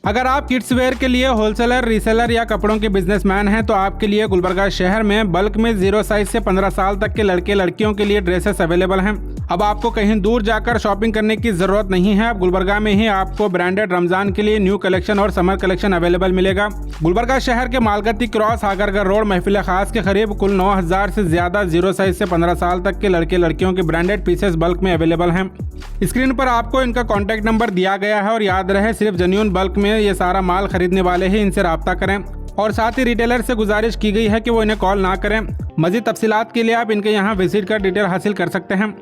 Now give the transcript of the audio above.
अगर आप kids where के लिए होलसेलर, रीसेलर या कपड़ों के बिजनेसमैन हैं तो आपके लिए गुलबर्गा शहर में बल्क में 0 साइज से 15 साल तक के लड़के लड़कियों के लिए ड्रेसेस अवेलेबल हैं। अब आपको कहीं दूर जाकर शॉपिंग करने की जरूरत नहीं है। अब गुलबर्गा में ही आपको ब्रांडेड रमजान के लिए न्यू कलेक्शन और समर कलेक्शन अवेलेबल मिलेगा। गुलबर्गा शहर के मालगत्ती क्रॉस आगरगर रोड महफिल खास के करीब कुल 9000 से ज्यादा 0 साइज से 15 साल तक के लड़के लड़कियों के ब्रांडेड पीसेस बल्क में अवेलेबल हैं। स्क्रीन पर आपको इनका कॉन्टैक्ट नंबर दिया गया है और याद रहे सिर्फ जेन्युइन बल्क में ये सारा माल खरीदने वाले ही इनसे राब्ता करें। और साथ ही रिटेलर से गुजारिश की गई है कि वो इन्हें कॉल ना करें। मजीद तफसीलात के लिए आप इनके यहाँ विजिट कर डिटेल हासिल कर सकते हैं।